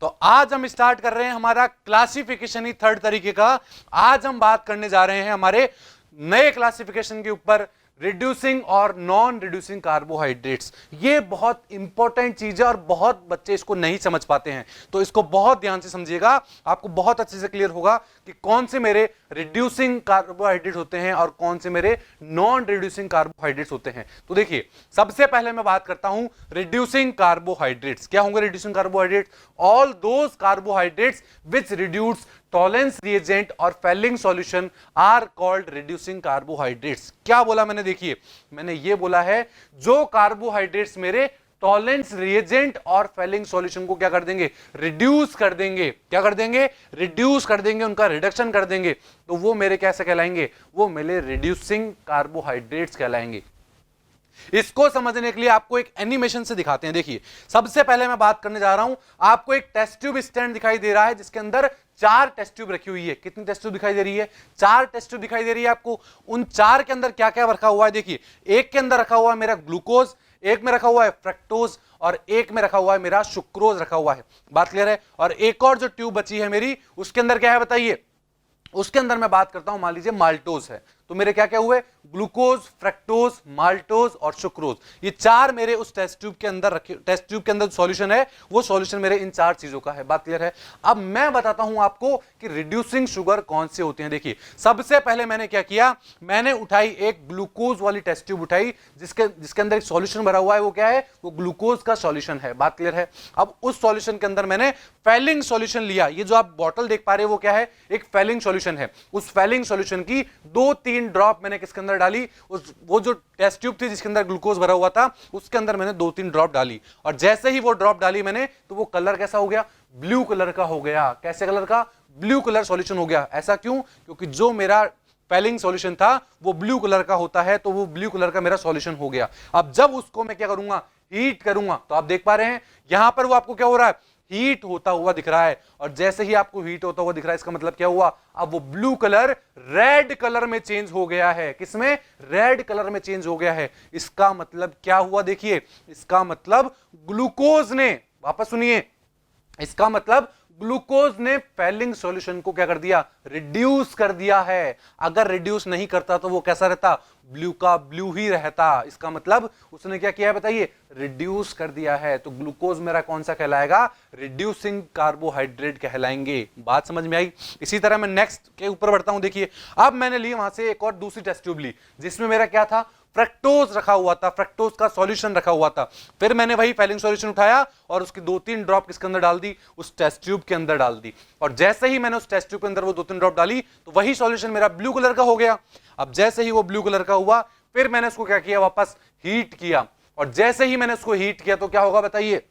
तो आज हम स्टार्ट कर रहे हैं हमारा क्लासिफिकेशन ही थर्ड तरीके का। आज हम बात करने जा रहे हैं हमारे नए क्लासिफिकेशन के ऊपर, रिड्यूसिंग और नॉन रिड्यूसिंग कार्बोहाइड्रेट्स। ये बहुत इंपॉर्टेंट चीज है और बहुत बच्चे इसको नहीं समझ पाते हैं, तो इसको बहुत ध्यान से समझिएगा, आपको बहुत अच्छे से क्लियर होगा कि कौन से मेरे रिड्यूसिंग कार्बोहाइड्रेट होते हैं और कौन से मेरे नॉन रिड्यूसिंग कार्बोहाइड्रेट्स होते हैं। तो देखिए, सबसे पहले मैं बात करता हूं रिड्यूसिंग कार्बोहाइड्रेट्स। क्या होंगे reducing carbohydrates? All those carbohydrates which reduce Tollens reagent और Fehling solution are called reducing carbohydrates. क्या बोला मैंने? देखिए, मैंने ये बोला है जो कार्बोहाइड्रेट्स मेरे टॉलेंस रिएजेंट और फेलिंग सॉल्यूशन को क्या कर देंगे? रिड्यूस कर देंगे। क्या कर देंगे? रिड्यूस कर देंगे, उनका रिडक्शन कर देंगे, तो वो मेरे कैसे कहलाएंगे? वो मेरे रिड्यूसिंग कार्बोहाइड्रेट्स कहलाएंगे। इसको समझने के लिए आपको एक एनिमेशन से दिखाते हैं। देखिए, सबसे पहले मैं बात करने जा रहा हूं, आपको एक टेस्ट ट्यूब स्टैंड दिखाई दे रहा है जिसके अंदर 4 टेस्ट ट्यूब रखी हुई है। कितनी टेस्ट ट्यूब दिखाई दे रही है? 4 टेस्ट ट्यूब दिखाई दे रही है आपको। उन 4 के अंदर क्या क्या रखा हुआ है? देखिए, एक के अंदर रखा हुआ है मेरा ग्लूकोज, एक में रखा हुआ है फ्रक्टोज और एक में रखा हुआ है मेरा सुक्रोज रखा हुआ है। बात क्लियर है? और एक और जो ट्यूब बची है मेरी, उसके अंदर क्या है बताइए? उसके अंदर मैं बात करता हूं, मान लीजिए माल्टोज है, तो मेरे क्या क्या हुए? ग्लूकोज, फ्रक्टोज, माल्टोज और सुक्रोज। ये 4 मेरे उस टेस्ट ट्यूब के अंदर रखे, टेस्ट ट्यूब के अंदर सॉल्यूशन है, वो सॉल्यूशन मेरे इन 4 चीजों का है। बात क्लियर है? अब मैं बताता हूं आपको कि रिड्यूसिंग शुगर कौन से होते हैं। देखिए, सबसे पहले मैंने क्या किया, मैंने उठाई एक ग्लूकोज वाली टेस्ट ट्यूब उठाई, जिसके अंदर एक सॉल्यूशन भरा हुआ है। वो क्या है? वो ग्लूकोज का सॉल्यूशन है। बात क्लियर है? अब उस सॉल्यूशन के अंदर मैंने फेलिंग सॉल्यूशन लिया। ये जो आप बॉटल देख पा रहे हैं वो क्या है? एक फेलिंग सॉल्यूशन है। उस फेलिंग सॉल्यूशन की 2-3 ड्रॉप मैंने किसके अंदर डाली? वो जो टेस्ट ट्यूब थी जिसके अंदर ग्लूकोज भरा हुआ था, उसके अंदर मैंने 2-3 ड्रॉप डाली, और जैसे ही वो ड्रॉप डाली मैंने, तो वो कलर कैसा हो गया? ब्लू कलर का हो गया। कैसे कलर का? ब्लू कलर सॉल्यूशन हो गया। ऐसा क्यों? क्योंकि जो मेरा फेलिंग सॉल्यूशन था वो ब्लू कलर का होता है, तो वो ब्लू कलर का मेरा सॉल्यूशन हो गया। अब जब उसको मैं क्या करूंगा? हीट करूंगा, तो आप देख पा रहे हैं यहां पर वो आपको क्या हो रहा है? हीट होता हुआ दिख रहा है। और जैसे ही आपको हीट होता हुआ दिख रहा है, इसका मतलब क्या हुआ? अब वो ब्लू कलर रेड कलर में चेंज हो गया है। किसमें? रेड कलर में चेंज हो गया है। इसका मतलब क्या हुआ? देखिए, इसका मतलब ग्लूकोज ने, वापस सुनिए, इसका मतलब ग्लूकोज ने फेलिंग सॉल्यूशन को क्या कर दिया? रिड्यूस कर दिया है। अगर रिड्यूस नहीं करता तो वो कैसा रहता? ब्लू का ब्लू ही रहता। इसका मतलब उसने क्या किया है बताइए? रिड्यूस कर दिया है। तो ग्लूकोज मेरा कौन सा कहलाएगा? रिड्यूसिंग कार्बोहाइड्रेट कहलाएंगे। बात समझ में आई? इसी तरह मैं नेक्स्ट के ऊपर बढ़ता हूं। देखिए, अब मैंने ली वहां से एक और दूसरी टेस्ट ट्यूब ली, जिसमें मेरा क्या था? फ्रक्टोज रखा हुआ था, फ्रक्टोज का सॉल्यूशन रखा हुआ था। फिर मैंने वही फेलिंग सॉल्यूशन उठाया और उसकी 2-3 ड्रॉप किसके अंदर डाल दी? उस टेस्ट ट्यूब के अंदर डाल दी। और जैसे ही मैंने उस टेस्ट ट्यूब के अंदर वो 2-3 ड्रॉप डाली, तो वही सॉल्यूशन मेरा ब्लू कलर का हो गया। अब जैसे ही वो ब्लू कलर का हुआ, फिर मैंने उसको क्या किया? वापस हीट किया। और जैसे ही मैंने उसको हीट किया, तो क्या होगा बताइए?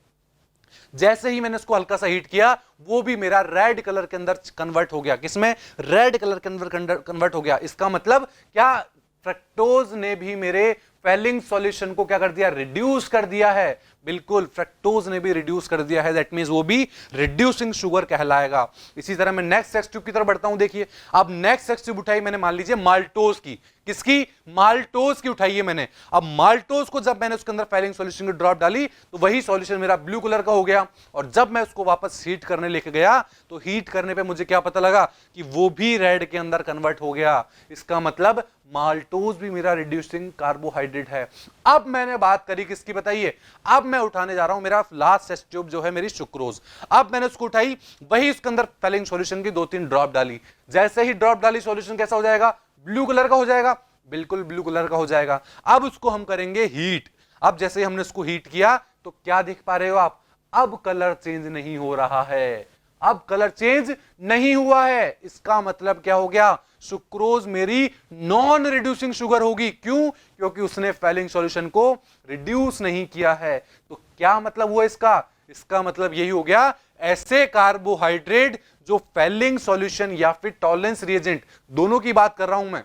जैसे ही मैंने इसको हल्का सा हीट किया, वो भी मेरा रेड कलर के अंदर कन्वर्ट हो गया। किसमें? रेड कलर के अंदर कन्वर्ट हो गया। इसका मतलब क्या? फ्रक्टोज ने भी मेरे फेलिंग सॉल्यूशन को क्या कर दिया? रिड्यूस कर दिया है। बिल्कुल, फ्रक्टोज ने भी रिड्यूस कर दिया है। दैट मींस वो भी रिड्यूसिंग शुगर कहलाएगा। इसी तरह मैं नेक्स्ट टेस्ट ट्यूब की तरफ बढ़ता हूं। देखिए, अब नेक्स्ट टेस्ट ट्यूब उठाई मैंने, मान लीजिए माल्टोज की। किसकी? माल्टोज की उठाई है मैंने। अब माल्टोज को जब मैंने उसके अंदर फेलिंग सॉल्यूशन की ड्रॉप डाली, तो वही सॉल्यूशन मेरा ब्लू कलर का हो गया। और जब मैं उसको वापस हीट करने लेके गया, तो हीट करने पे मुझे क्या पता लगा? कि वो भी रेड के अंदर कन्वर्ट हो गया। इसका मतलब माल्टोज भी मेरा रिड्यूसिंग कार्बोहाइड्रेट है। अब मैंने बात करी किसकी बताइए? अब मैं उठाने जा रहा हूं मेरा लास्ट टेस्ट ट्यूब जो है मेरी सुक्रोज। अब मैंने उसको उठाई, वही उसके अंदर फेलिंग सॉल्यूशन की 2-3 ड्रॉप डाली। जैसे ही ड्रॉप डाली, सॉल्यूशन कैसा हो जाएगा? ब्लू कलर का हो जाएगा। बिल्कुल ब्लू कलर का हो जाएगा। अब उसको हम करेंगे हीट। अब जैसे ही हमने उसको हीट किया, तो क्या देख पा रहे हो आप? अब कलर चेंज नहीं हो रहा है। अब कलर चेंज नहीं हुआ है। इसका मतलब क्या हो गया? सुक्रोज मेरी नॉन रिड्यूसिंग शुगर होगी। क्यों? क्योंकि उसने फेलिंग सॉल्यूशन को रिड्यूस नहीं किया है। तो क्या मतलब हुआ इसका? इसका मतलब यही हो गया, ऐसे कार्बोहाइड्रेट जो फेलिंग सॉल्यूशन या फिर टॉलरेंस रिएजेंट, दोनों की बात कर रहा हूं मैं।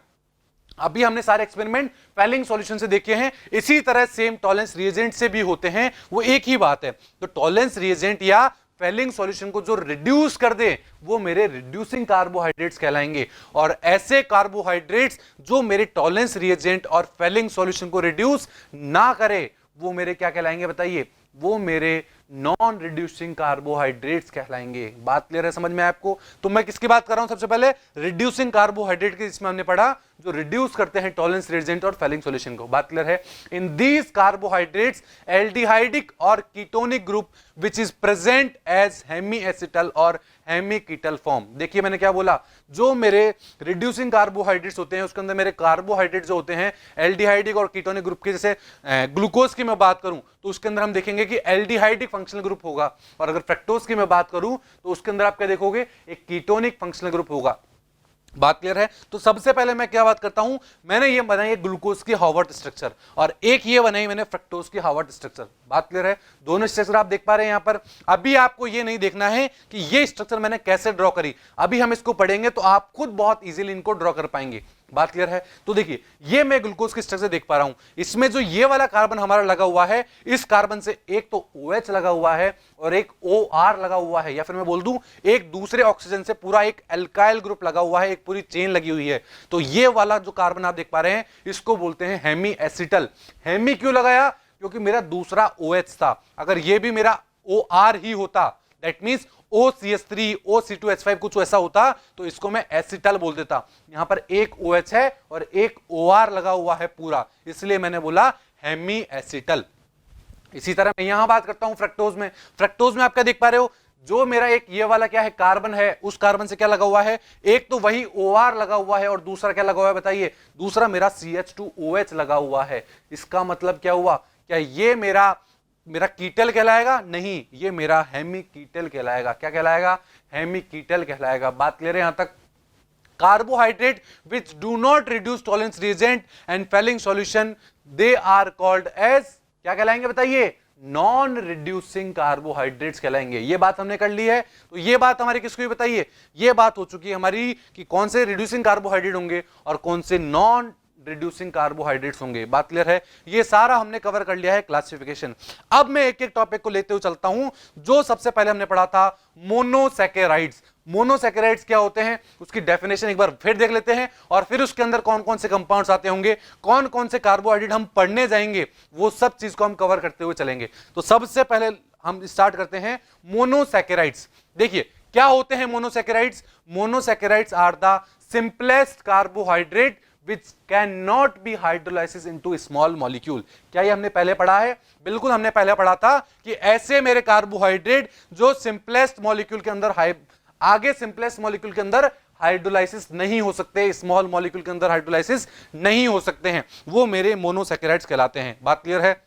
अभी हमने सारे एक्सपेरिमेंट फेलिंग सॉल्यूशन से देखे हैं, इसी तरह सेम टॉलरेंस रिएजेंट से भी होते हैं, वो एक ही बात है। तो टॉलरेंस रिएजेंट या फेलिंग सॉल्यूशन को जो रिड्यूस कर दे, वो मेरे रिड्यूसिंग कार्बोहाइड्रेट्स कहलाएंगे। और ऐसे कार्बोहाइड्रेट्स जो मेरे टॉलरेंस रिएजेंट और फेलिंग सॉल्यूशन को रिड्यूस ना करे, वो मेरे क्या कहलाएंगे बताइए? वो मेरे नॉन रिड्यूसिंग कार्बोहाइड्रेट्स कहलाएंगे। बात क्लियर है, समझ में आपको? तो मैं किसकी बात कर रहा हूं? सबसे पहले रिड्यूसिंग कार्बोहाइड्रेट की, जिसमें हमने पढ़ा जो रिड्यूस करते हैं टॉलरेंस रिएजेंट और फेलिंग सॉल्यूशन को। बात क्लियर है? इन दीज कार्बोहाइड्रेट्स एल्डिहाइडिक और ketonic group which is present as hemiacetal और हेमी कीटल फॉर्म। देखिए मैंने क्या बोला, जो मेरे रिड्यूसिंग कार्बोहाइड्रेट्स होते हैं उसके अंदर मेरे कार्बोहाइड्रेट्स जो होते हैं एल्डिहाइडिक और कीटोनिक ग्रुप के, जैसे ग्लूकोज की मैं बात करूं तो उसके अंदर हम देखेंगे कि एल्डिहाइडिक फंक्शनल ग्रुप होगा, और अगर फ्रक्टोज की मैं बात करूं तो उसके अंदर आप क्या देखोगे, एक कीटोनिक फंक्शनल ग्रुप होगा। बात क्लियर है? तो सबसे पहले मैं क्या बात करता हूं, मैंने ये बनाई है ग्लूकोज की हार्वर्ड स्ट्रक्चर, और एक ये बनाई मैंने फ्रक्टोज की हार्वर्ड स्ट्रक्चर। बात क्लियर है? दोनों स्ट्रक्चर आप देख पा रहे हैं यहां पर। अभी आपको ये नहीं देखना है कि ये स्ट्रक्चर मैंने कैसे ड्रॉ करी, अभी हम इसको पढ़ेंगे तो आप खुद बहुत इजीली इनको ड्रॉ कर पाएंगे। बात क्लियर है? तो देखिए ये मैं ग्लूकोज की स्ट्रक्चर देख पा रहा हूं, इसमें जो ये वाला कार्बन हमारा लगा हुआ है, इस कार्बन से एक तो OH लगा हुआ है और एक OR लगा हुआ है, या फिर मैं बोल दूं एक दूसरे ऑक्सीजन से पूरा एक एल्काइल ग्रुप लगा हुआ है, एक पूरी चेन लगी हुई है। तो ये वाला जो कार्बन आप देख पा रहे हैं इसको बोलते हैं हेमी एसिटल। हेमी क्यों लगाया? क्योंकि मेरा दूसरा OH था। अगर ये भी मेरा OR ही होता, दैट मींस OCH3 OC2H5 कुछ ऐसा होता तो इसको मैं एसिटल बोल देता। यहां पर एक OH है और एक OR लगा हुआ है पूरा, इसलिए मैंने बोला हेमी एसिटल। इसी तरह मैं यहां बात करता हूं फ्रक्टोज में। फ्रक्टोज में आप क्या देख पा रहे हो, जो मेरा एक ये वाला क्या है कार्बन है, उस कार्बन से क्या लगा हुआ है, एक तो वही OR लगा हुआ है और दूसरा क्या लगा हुआ है बताइए, दूसरा मेरा CH2OH लगा हुआ है। इसका मतलब क्या हुआ, क्या ये मेरा कीटल कहलाएगा? नहीं, ये मेरा हेमी कीटल कहलाएगा। क्या कहलाएगा? हेमी कीटल कहलाएगा। बात क्लियर है यहां तक? Carbohydrate which do not reduce Tollens reagent and Fehling solution, they are called as, क्या कहलाएंगे बताइए? नॉन रिड्यूसिंग कार्बोहाइड्रेट्स कहलाएंगे। ये बात हमने कर ली है। तो ये बात हमारी किसको भी बताइए, ये बात हो चुकी है हमारी कि कौन से रिड्यूसिंग कार्बोहाइड्रेट होंगे और कौन से नॉन रिड्यूसिंग कार्बोहाइड्रेट्स होंगे। बात क्लियर है? ये सारा हमने कवर कर लिया है क्लासिफिकेशन। अब मैं एक एक टॉपिक को लेते हुए चलता हूं। जो सबसे पहले हमने पढ़ा था मोनोसैकेराइड्स। मोनोसैकेराइड्स क्या होते हैं उसकी डेफिनेशन एक बार फिर देख लेते हैं, और फिर उसके अंदर कौन कौन से कंपाउंड्स आते होंगे, कौन कौन से कार्बोहाइड्रेट हम पढ़ने जाएंगे, वो सब चीज को हम कवर करते हुए चलेंगे। तो सबसे पहले हम स्टार्ट करते हैं मोनोसैकेराइड्स। देखिए क्या होते हैं monosaccharides. Monosaccharides are the simplest carbohydrate which cannot be hydrolysis into small molecule। क्या ये हमने पहले पढ़ा है? बिल्कुल हमने पहले पढ़ा था कि ऐसे मेरे कार्बोहाइड्रेट जो सिंपलेस्ट मॉलिक्यूल के अंदर आगे सिंपलेस्ट मॉलिक्यूल के अंदर हाइड्रोलाइसिस नहीं हो सकते, स्मॉल मॉलिक्यूल के अंदर हाइड्रोलाइसिस नहीं हो सकते हैं, वो मेरे मोनोसैकेराइड्स कहलाते हैं। बात क्लियर है?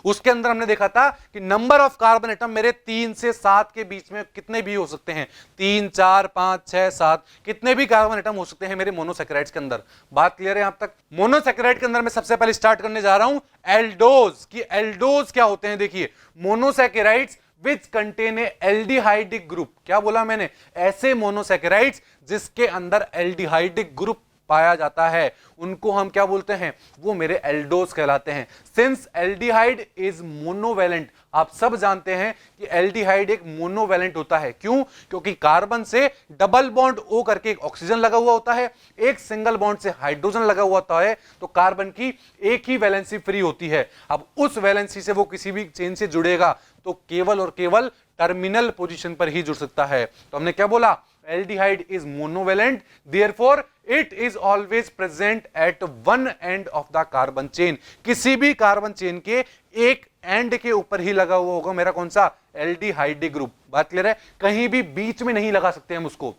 उसके अंदर हमने देखा था कि नंबर ऑफ कार्बन एटम मेरे 3 से 7 के बीच में कितने भी हो सकते हैं, 3 4 5 6 7 कितने भी कार्बन एटम हो सकते हैं मेरे मोनोसैकेराइड्स के अंदर। बात क्लियर है यहां तक? मोनोसैकेराइड के अंदर मैं सबसे पहले स्टार्ट करने जा रहा हूं एल्डोज की। एल्डोज क्या होते हैं? देखिए monosaccharides which contain a aldehydic group. क्या बोला मैंने? ऐसे मोनोसैकेराइड्स जिसके अंदर एल्डिहाइडिक ग्रुप पाया जाता है उनको हम क्या बोलते हैं? वो मेरे एल्डोज कहलाते हैं। सिंस एल्डिहाइड इज मोनोवैलेंट, आप सब जानते हैं कि एल्डिहाइड एक मोनोवैलेंट होता है। क्यों? क्योंकि कार्बन से डबल बॉन्ड O करके एक ऑक्सीजन लगा हुआ होता है, एक सिंगल बॉन्ड से हाइड्रोजन लगा हुआ होता है, तो कार्बन की एक ही वैलेंसी फ्री होती है। अब उस वैलेंसी से वो किसी भी चेन से जुड़ेगा तो केवल और केवल टर्मिनल पोजीशन पर ही जुड़ सकता है। तो हमने क्या बोला? Aldehyde is monovalent, therefore it is always present at one end of the carbon chain. किसी भी कार्बन चेन के एक एंड के ऊपर ही लगा हुआ होगा मेरा कौन सा? Aldehydic group. बात क्लियर है? कहीं भी बीच में नहीं लगा सकते हम उसको।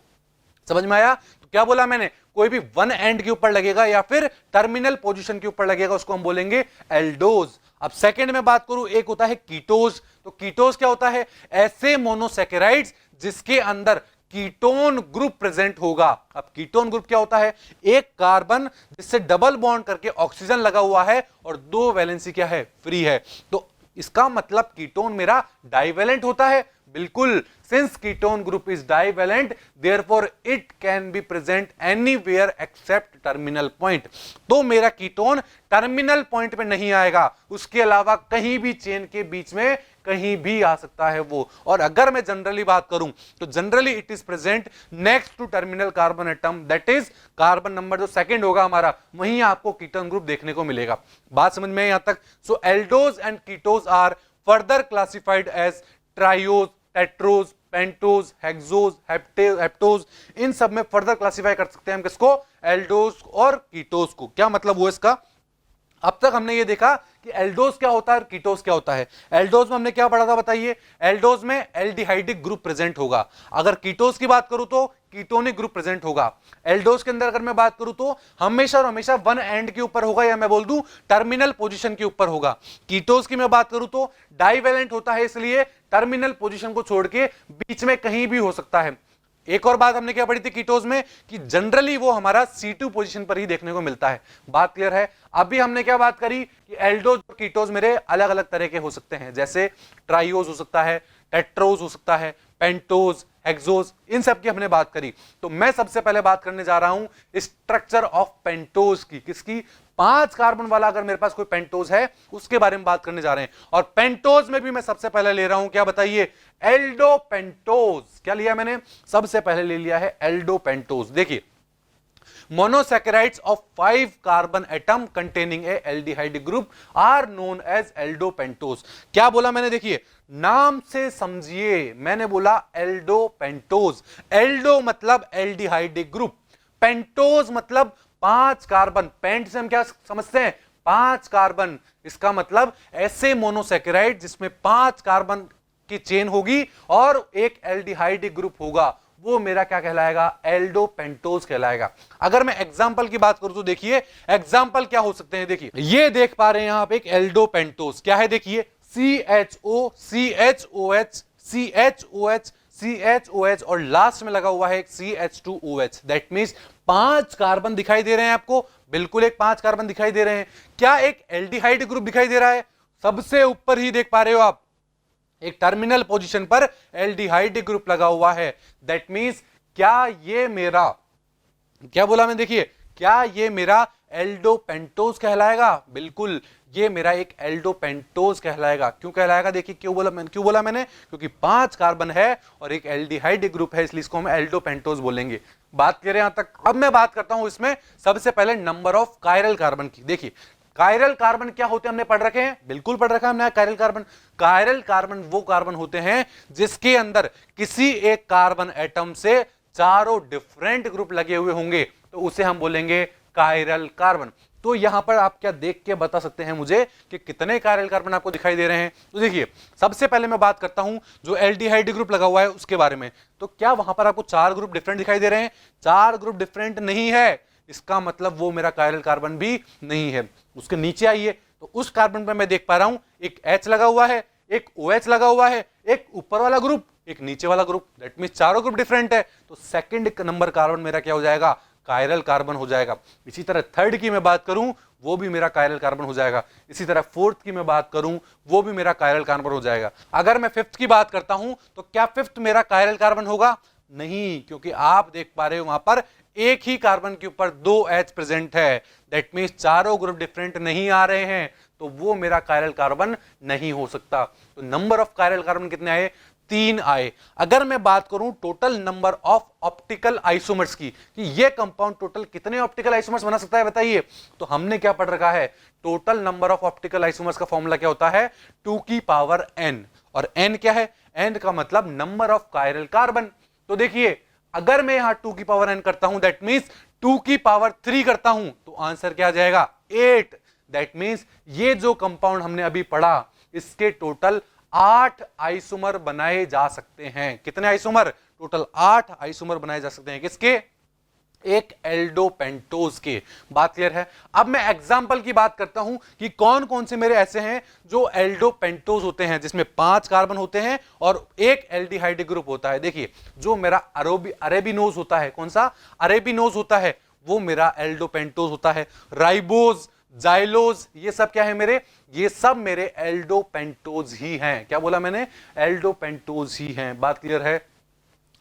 समझ में आया? तो क्या बोला मैंने? कोई भी वन एंड के ऊपर लगेगा या फिर टर्मिनल पोजीशन के ऊपर लगेगा उसको हम बोलेंगे एल्डोज। अब सेकंड में बात करूं, एक होता है कीटोज। तो कीटोज क्या होता है? ऐसे मोनोसैकेराइड्स जिसके अंदर कीटोन ग्रुप प्रेजेंट होगा। अब कीटोन ग्रुप क्या होता है? एक कार्बन जिससे डबल बॉन्ड करके ऑक्सीजन लगा हुआ है और 2 वैलेंसी क्या है? फ्री है। तो इसका मतलब कीटोन मेरा डाइवैलेंट होता है। बिल्कुल, since ketone group is divalent therefore it can be present anywhere except terminal point. तो मेरा कीटोन टर्मिनल पॉइंट पे नहीं आएगा, उसके अलावा कहीं भी चेन के बीच में कहीं भी आ सकता है वो। और अगर मैं जनरली बात करूं तो generally it is present next to terminal carbon atom, that is carbon number जो सेकंड होगा हमारा, वहीं आपको कीटोन ग्रुप देखने को मिलेगा। बात समझ में यहां तक? So aldose and ketose are further classified as triose, tetrose, pentose, hexose, heptose, इन सब में फर्दर क्लासिफाई कर सकते हैं हम किसको, एल्डोज और कीटोज को। क्या मतलब हुआ इसका, अब तक हमने ये देखा कि एल्डोज क्या होता है और कीटोज क्या होता है। एल्डोज में हमने क्या पढ़ा था बताइए, एल्डोज में एल्डिहाइडिक ग्रुप प्रेजेंट होगा, अगर कीटोज की बात करूं तो कीटोनिक ग्रुप प्रेजेंट होगा। एल्डोज के अंदर अगर मैं बात करूं तो हमेशा और हमेशा वन एंड के ऊपर होगा, या मैं बोल दूं टर्मिनल पोजीशन के ऊपर होगा। कीटोज की मैं बात करूं तो डाइवेलेंट होता है, इसलिए टर्मिनल पोजीशन को छोड़ के बीच में कहीं भी हो सकता है। एक और बात हमने क्या पढ़ी थी कीटोज में, कि जनरली वो हमारा C2 पोजीशन पर ही देखने को मिलता है। बात क्लियर है। अभी हमने क्या बात करी कि एल्डोज और कीटोज मेरे अलग अलग तरह के हो सकते हैं, जैसे ट्राइओज हो सकता है, टेट्रोज हो सकता है, पेंटोज, हेक्सोज, इन सब की हमने बात करी। तो मैं सबसे पहले बात करने जा रहा हूं स्ट्रक्चर ऑफ पेंटोज की, किसकी, 5 कार्बन वाला अगर मेरे पास कोई पेंटोज है उसके बारे में बात करने जा रहे हैं। और पेंटोज में भी मैं सबसे पहले ले रहा हूं, क्या बताइए, एल्डोपेंटोज। क्या लिया मैंने, सबसे पहले ले लिया है एल्डोपेंटोज। देखिए, monosaccharides of 5 carbon atom containing a aldehyde group are known as aldopentose। क्या बोला मैंने, देखिए नाम से समझिए, मैंने बोला एल्डोपेंटोज। एल्डो मतलब एल्डिहाइडिक ग्रुप, पेंटोज मतलब 5 कार्बन। पेंट से हम क्या समझते हैं, 5 कार्बन। इसका मतलब ऐसे मोनोसैकेराइड जिसमें 5 कार्बन की चेन होगी और एक एल्डिहाइडिक ग्रुप होगा, वो मेरा क्या कहलाएगा, एल्डोपेंटोज कहलाएगा। अगर मैं एग्जांपल की बात करूं तो देखिए एग्जांपल क्या हो सकते हैं। देखिए ये देख पा रहे हैं आप एक एल्डोपेंटोज, क्या है देखिए, CHO, CHOH, CHOH, CHOH और लास्ट में लगा हुआ है एक CH2OH। दैट मींस 5 कार्बन दिखाई दे रहे हैं आपको, बिल्कुल एक 5 कार्बन दिखाई दे रहे हैं। क्या एक एल्डिहाइड ग्रुप दिखाई दे रहा है, सबसे ऊपर ही देख पा रहे हो आप, एक टर्मिनल पोजीशन पर एल्डिहाइड ग्रुप लगा हुआ है। दैट मींस क्या ये मेरा, क्या बोला मैं, देखिए क्या ये मेरा एल्डोपेंटोज कहलाएगा, बिल्कुल ये मेरा एक एल्डोपेंटोज कहलाएगा। क्यों कहलाएगा, देखिए क्यों बोला मैंने, क्योंकि 5 कार्बन है और एक एल्डिहाइड ग्रुप है, इसलिए इसको हम एल्डोपेंटोज बोलेंगे। बात करें यहां तक। अब मैं बात करता हूं इसमें सबसे पहले नंबर ऑफ कायरल कार्बन की। देखिए कायरल कार्बन क्या होते हैं हमने पढ़ रखे हैं, बिल्कुल पढ़ रखा है हमने कायरल कार्बन। कायरल कार्बन वो कार्बन होते हैं जिसके अंदर किसी एक कार्बन एटम से चारों डिफरेंट ग्रुप लगे हुए होंगे, तो उसे हम बोलेंगे कायरल कार्बन। तो यहां पर आप क्या देख के बता सकते हैं मुझे कि कितने कायरल कार्बन आपको दिखाई दे रहे हैं। तो देखिए सबसे पहले मैं बात करता हूं जो एल्डिहाइड ग्रुप लगा हुआ है उसके बारे में। तो क्या वहां पर आपको 4 ग्रुप डिफरेंट दिखाई दे रहे हैं, 4 ग्रुप डिफरेंट नहीं है, इसका मतलब वो मेरा कायरल कार्बन भी नहीं है। उसके नीचे आइए तो उस कार्बन पर मैं देख पा रहा हूं एक H लगा हुआ है, एक OH लगा हुआ है, एक ऊपर वाला ग्रुप, एक नीचे वाला ग्रुप। दैट मींस चारों ग्रुप डिफरेंट है, तो सेकंड नंबर कार्बन मेरा क्या हो जाएगा, कायरल कार्बन हो जाएगा। इसी तरह थर्ड की मैं बात करूं वो भी मेरा कायरल कार्बन हो जाएगा। इसी तरह फोर्थ की मैं बात करूं वो भी मेरा कायरल कार्बन हो जाएगा। अगर मैं फिफ्थ की बात करता हूं तो क्या फिफ्थ मेरा कायरल कार्बन होगा, नहीं, क्योंकि आप देख पा रहे हो वहां पर एक ही कार्बन के ऊपर 2 H प्रेजेंट है। दैट मींस चारों ग्रुप डिफरेंट नहीं आ रहे हैं, तो वो मेरा कायरल कार्बन नहीं हो सकता। तो नंबर ऑफ कायरल कार्बन कितने आए, 3 आए। अगर मैं बात करूं total number of optical isomers की, कि ये कंपाउंड टोटल कितने ऑप्टिकल आइसोमर्स बना सकता है बताइए, तो हमने क्या पढ़ रखा है, total number of optical isomers का फॉर्मूला क्या होता है, 2 की पावर n। और n क्या है, n का मतलब नंबर ऑफ कायरल कार्बन। तो देखिए अगर मैं यहां 2 की पावर n करता हूं, दैट मींस 2 की पावर 3 करता हूं, तो आंसर क्या आ जाएगा, 8। दैट मींस ये जो कंपाउंड हमने अभी पढ़ा इसके टोटल 8 आइसोमर बनाए जा सकते हैं। कितने आइसोमर, टोटल 8 आइसोमर बनाए जा सकते हैं, किसके, एक एल्डोपेंटोज के। बात क्लियर है। अब मैं एग्जांपल की बात करता हूं कि कौन कौन से मेरे ऐसे हैं जो एल्डोपेंटोज होते हैं जिसमें 5 कार्बन होते हैं और एक एल्डिहाइड ग्रुप होता है। देखिए जो मेरा अरेबिनोज होता है, कौन सा, अरेबिनोज होता है, वो मेरा एल्डोपेंटोज होता है। राइबोज, जाइलोज, ये सब क्या है मेरे, ये सब मेरे एल्डोपेंटोज ही हैं। क्या बोला मैंने, एल्डोपेंटोज ही हैं। बात क्लियर है,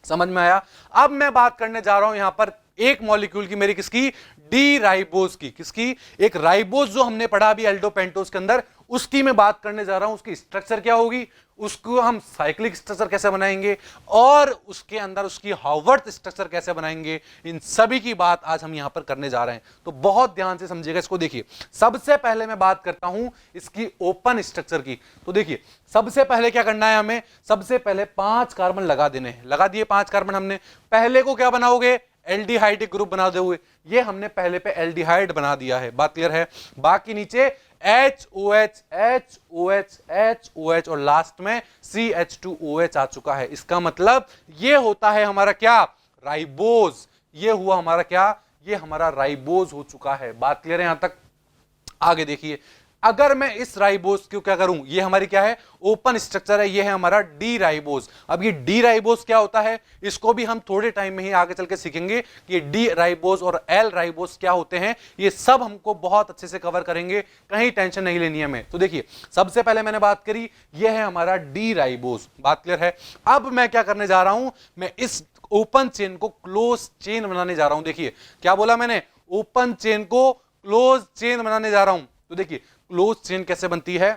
समझ में आया। अब मैं बात करने जा रहा हूं यहां पर एक मॉलिक्यूल की, मेरी किसकी, डी राइबोज की। किसकी, एक राइबोज जो हमने पढ़ा अभी एल्डोपेंटोज के अंदर, उसकी मैं बात करने जा रहा हूं, उसकी स्ट्रक्चर क्या होगी, उसको हम साइक्लिक स्ट्रक्चर कैसे बनाएंगे और उसके अंदर उसकी हार्वर्थ स्ट्रक्चर कैसे बनाएंगे, इन सभी की बात आज हम यहां पर करने जा रहे हैं। तो बहुत ध्यान से समझिएगा इसको। देखिए सबसे पहले मैं बात करता हूं इसकी ओपन स्ट्रक्चर की। तो देखिए सबसे पहले क्या करना है, हमें सबसे पहले 5 कार्बन लगा देने हैं। लगा दिए 5 कार्बन हमने, पहले को क्या बनाओगे, एल्डिहाइड ग्रुप बना दे हुए, ये हमने पहले पे एल्डिहाइड बना दिया है, बात क्लियर है। बाकी नीचे HOH HOH HOH और लास्ट में CH2OH आ चुका है। इसका मतलब ये होता है हमारा क्या, राइबोज। ये हुआ हमारा क्या, ये हमारा राइबोज हो चुका है। बात क्लियर है यहां तक। आगे देखिए, अगर मैं इस राइबोज को क्या करूं, ये हमारी क्या है, ओपन स्ट्रक्चर है, ये है हमारा डी राइबोज। अब ये डी राइबोज क्या होता है, इसको भी हम थोड़े टाइम में ही आगे चल के सीखेंगे कि डी राइबोज और एल राइबोज क्या होते हैं। ये सब हमको बहुत अच्छे से कवर करेंगे, कहीं टेंशन नहीं लेनी है हमें। तो देखिए सबसे पहले मैंने बात करी, ये है हमारा डी राइबोज। बात क्लियर है। अब मैं क्या करने जा रहा हूं, मैं इस ओपन चेन को क्लोज चेन बनाने जा रहा हूं। देखिए क्या बोला मैंने, ओपन चेन को क्लोज चेन बनाने जा रहा हूं। तो देखिए क्लोज चेन कैसे बनती है,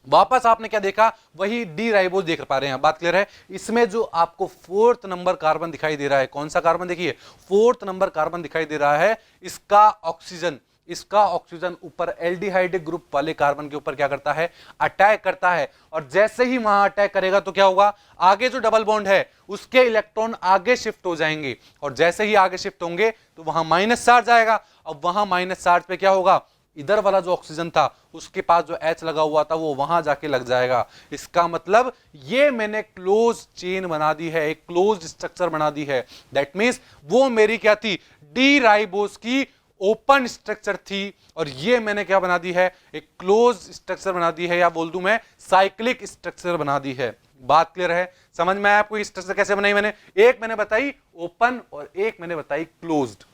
वापस आपने क्या देखा, वही डी राइबोज देख पा रहे हैं। बात क्लियर है। इसमें जो आपको 4th नंबर कार्बन दिखाई दे रहा है, कौन सा कार्बन, देखिए 4th नंबर कार्बन दिखाई दे रहा है, इसका ऑक्सीजन ऊपर एल्डिहाइड ग्रुप वाले कार्बन के ऊपर क्या करता है, अटैक करता है। और जैसे ही वहां अटैक करेगा तो क्या होगा, आगे जो डबल बॉन्ड है उसके इलेक्ट्रॉन आगे शिफ्ट हो जाएंगे, और जैसे ही आगे शिफ्ट होंगे तो वहां माइनस चार्ज आएगा। अब वहां माइनस चार्ज पे क्या होगा, इधर वाला जो ऑक्सीजन था उसके पास जो H लगा हुआ था वो वहां जाके लग जाएगा। इसका मतलब ये मैंने क्लोज चेन बना दी है, एक क्लोज स्ट्रक्चर बना दी है। दैट मींस वो मेरी क्या थी, डी राइबोज की ओपन स्ट्रक्चर थी, और ये मैंने क्या बना दी है, एक क्लोज स्ट्रक्चर बना दी है, या बोल दूं मैं साइक्लिक स्ट्रक्चर बना दी है। बात क्लियर है, समझ में आया आपको स्ट्रक्चर कैसे बनाई मैंने, एक मैंने बताई ओपन और एक मैंने बताई क्लोज्ड।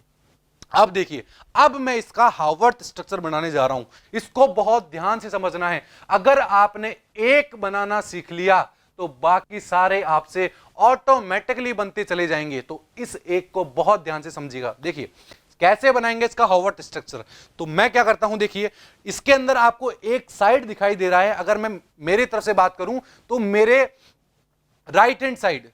अब देखिए, अब मैं इसका हार्वर्थ स्ट्रक्चर बनाने जा रहा हूं, इसको बहुत ध्यान से समझना है। अगर आपने एक बनाना सीख लिया तो बाकी सारे आपसे ऑटोमेटिकली बनते चले जाएंगे। तो इस एक को बहुत ध्यान से समझिएगा। देखिए कैसे बनाएंगे इसका हार्वर्थ स्ट्रक्चर। तो मैं क्या करता हूं, देखिए इसके अंदर आपको एक साइड दिखाई दे रहा है। अगर मैं मेरी तरफ से बात करूं तो मेरे राइट हैंड साइड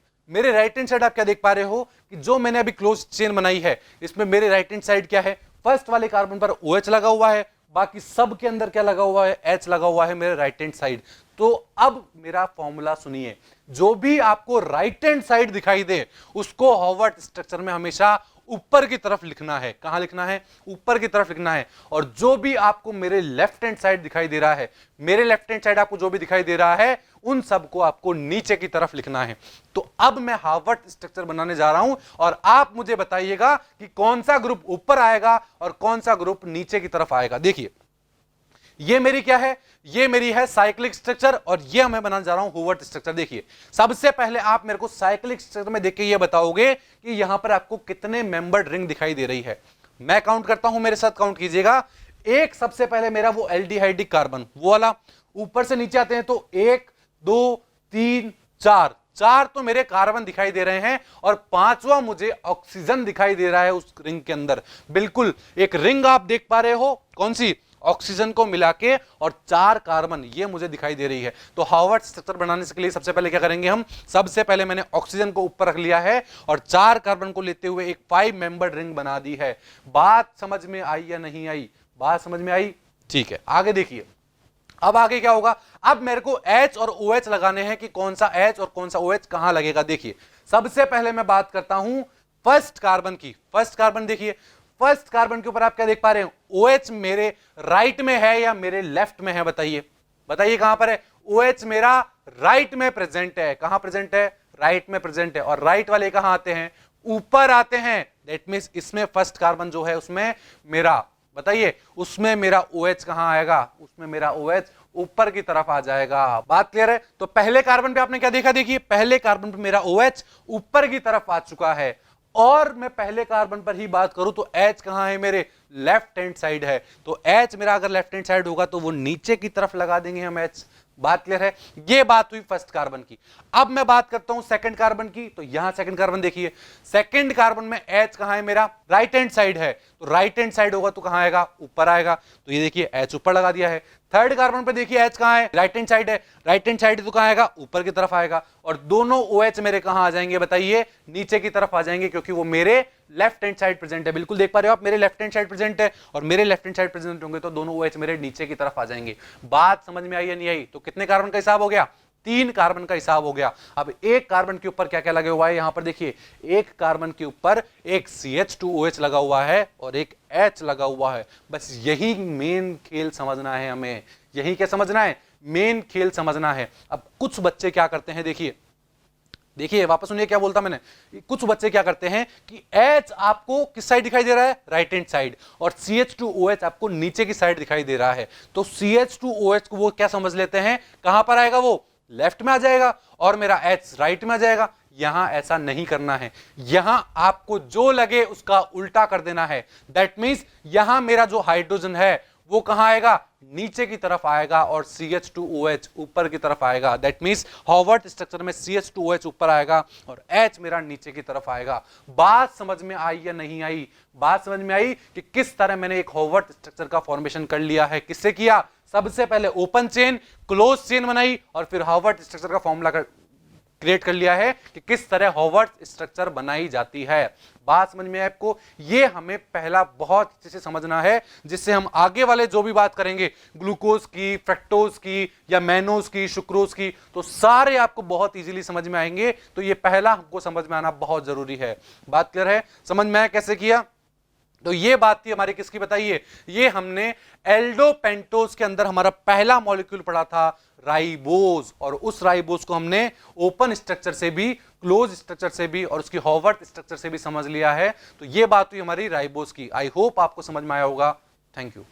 आप क्या देख पा रहे हो कि जो मैंने अभी क्लोज चेन बनाई है, इसमें मेरे राइट हैंड साइड क्या है, फर्स्ट वाले कार्बन पर OH लगा हुआ है, बाकी सब के अंदर क्या लगा हुआ है, H लगा हुआ है मेरे राइट हैंड साइड। तो अब मेरा फॉर्मूला सुनिए, जो भी आपको राइट हैंड साइड दिखाई दे उसको हार्वर्थ स्ट्रक्चर में हमेशा ऊपर की तरफ लिखना है। कहां लिखना है, ऊपर की तरफ लिखना है। और जो भी आपको मेरे लेफ्ट हैंड साइड दिखाई दे रहा है, मेरे लेफ्ट हैंड साइड आपको जो भी दिखाई दे रहा है, उन सबको आपको नीचे की तरफ लिखना है। तो अब मैं हार्वर्थ स्ट्रक्चर बनाने जा रहा हूं, और आप मुझे बताइएगा कि कौन सा ग्रुप ऊपर आएगा और कौन सा ग्रुप नीचे की तरफ आएगा। देखिए ये मेरी क्या है, ये मेरी है साइक्लिक स्ट्रक्चर, और ये मैं बनाने जा रहा हूं हार्वर्थ स्ट्रक्चर। देखिए सबसे पहले आप मेरे को साइक्लिक स्ट्रक्चर में देख के ये बताओगे कि यहां पर आपको कितने मेंबर्ड रिंग दिखाई दे रही है। मैं काउंट करता हूं, मेरे साथ काउंट कीजिएगा। एक सबसे पहले मेरा वो एल्डिहाइडिक कार्बन, वो वाला, ऊपर से नीचे आते हैं तो 1 2 3 4 तो मेरे कार्बन दिखाई दे रहे हैं, और 5वां मुझे ऑक्सीजन दिखाई दे रहा है उस रिंग के अंदर। बिल्कुल एक रिंग आप देख पा रहे हो, कौन सी, ऑक्सीजन को मिला के, और 4 कार्बन ये मुझे दिखाई दे रही है। तो हार्वर्थ स्ट्रक्चर बनाने के लिए सबसे पहले क्या करेंगे हम, सबसे पहले मैंने ऑक्सीजन को ऊपर रख लिया है और 4 कार्बन को लेते हुए एक 5 मेंबर्ड रिंग बना दी है। बात समझ में आई या नहीं आई, बात समझ में आई, ठीक है। आगे देखिए, अब आगे क्या होगा, अब मेरे को H और OH लगाने हैं कि कौन सा H और कौन सा OH कहां लगेगा। देखिए सबसे पहले मैं बात करता हूं फर्स्ट कार्बन की। फर्स्ट कार्बन देखिए, फर्स्ट कार्बन के ऊपर आप क्या देख पा रहे हो, OH मेरे राइट में है या मेरे लेफ्ट में है, बताइए बताइए कहां पर है। OH मेरा राइट में प्रेजेंट है। कहां प्रेजेंट है, राइट में प्रेजेंट है। और राइट वाले कहां आते हैं, ऊपर आते हैं। दैट मींस इसमें फर्स्ट कार्बन जो है उसमें मेरा, बताइए उसमें मेरा OH कहां आएगा, उसमें मेरा OH ऊपर की तरफ आ जाएगा। बात क्लियर है। तो पहले कार्बन पे आपने क्या देखा, देखिए पहले कार्बन पे मेरा OH ऊपर की तरफ आ चुका है, और मैं पहले कार्बन पर ही बात करूं तो H कहां है, मेरे लेफ्ट हैंड साइड है। तो H मेरा अगर लेफ्ट हैंड साइड होगा तो वो नीचे की तरफ लगा देंगे हम H। बात क्लियर है, ये बात हुई फर्स्ट कार्बन की। अब मैं बात करता हूं सेकंड कार्बन की। तो यहां सेकंड कार्बन देखिए, सेकंड कार्बन में H कहां है, मेरा राइट हैंड साइड है। तो राइट हैंड साइड होगा तो कहां आएगा, ऊपर आएगा। तो ये देखिए H ऊपर लगा दिया है। थर्ड कार्बन पे देखिए H कहां है, राइट हैंड साइड है, राइट हैंड साइड तो कहां आएगा, ऊपर की तरफ आएगा, और दोनों OH मेरे कहां आ जाएंगे बताइए, नीचे की तरफ आ जाएंगे, क्योंकि वो मेरे लेफ्ट हैंड साइड प्रेजेंट है। बिल्कुल देख पा रहे हो आप, मेरे लेफ्ट हैंड साइड प्रेजेंट है और मेरे लेफ्ट हैंड साइड प्रेजेंट होंगे तो दोनों OH मेरे नीचे की तरफ आ जाएंगे। बात समझ में आई या नहीं आई? तो कितने कार्बन का हिसाब हो गया, 3 कार्बन का हिसाब हो गया। अब एक कार्बन के ऊपर क्या क्या लगे हुआ है, यहां पर देखिए, एक कार्बन के ऊपर एक CH2OH लगा हुआ है और एक H लगा हुआ है। बस यही मेन खेल समझना है हमें, यही क्या समझना है, मेन खेल समझना है। अब कुछ बच्चे क्या करते हैं, देखिए देखिए वापस सुनिए क्या बोलता मैंने, कुछ बच्चे क्या करते हैं कि H आपको किस साइड दिखाई दे रहा है, राइट हैंड साइड, और CH2OH आपको नीचे की साइड दिखाई दे रहा है। तो CH2OH को वो क्या समझ लेते हैं, कहां पर आएगा, वो लेफ्ट में आ जाएगा और मेरा H राइट में आ जाएगा। यहां ऐसा नहीं करना है, यहां आपको जो लगे उसका उल्टा कर देना है। दैट मींस यहां मेरा जो हाइड्रोजन है वो कहां आएगा, नीचे की तरफ आएगा और CH2OH ऊपर की तरफ आएगा। दैट मींस हॉवर्ट स्ट्रक्चर में CH2OH ऊपर आएगा और H मेरा नीचे की तरफ आएगा। बात समझ में आई या नहीं आई? बात समझ में आई कि किस तरह मैंने एक हॉवर्ट स्ट्रक्चर का फॉर्मेशन कर लिया है। किससे किया, सबसे पहले ओपन चेन, क्लोज चेन बनाई और फिर हॉवर्ट स्ट्रक्चर का फॉर्मूला क्रिएट कर लिया है कि किस तरह हॉवर्ट स्ट्रक्चर बनाई जाती है। बात समझ में है आपको? ये हमें पहला बहुत अच्छे से समझना है, जिससे हम आगे वाले जो भी बात करेंगे ग्लूकोज की, फ्रक्टोज की या मैनोज की, सुक्रोज की, तो सारे आपको बहुत इजीली समझ में आएंगे। तो ये पहला हमको समझ में आना बहुत जरूरी है। बात क्लियर है? समझ में आया कैसे किया? तो ये बात थी हमारी किसकी बताइए, ये हमने एल्डोपेंटोज के अंदर हमारा पहला मॉलिक्यूल पढ़ा था राइबोज, और उस राइबोज को हमने ओपन स्ट्रक्चर से भी, क्लोज स्ट्रक्चर से भी और उसकी हॉवर्ट स्ट्रक्चर से भी समझ लिया है। तो ये बात हुई हमारी राइबोज की। आई होप आपको समझ में आया होगा। Thank you.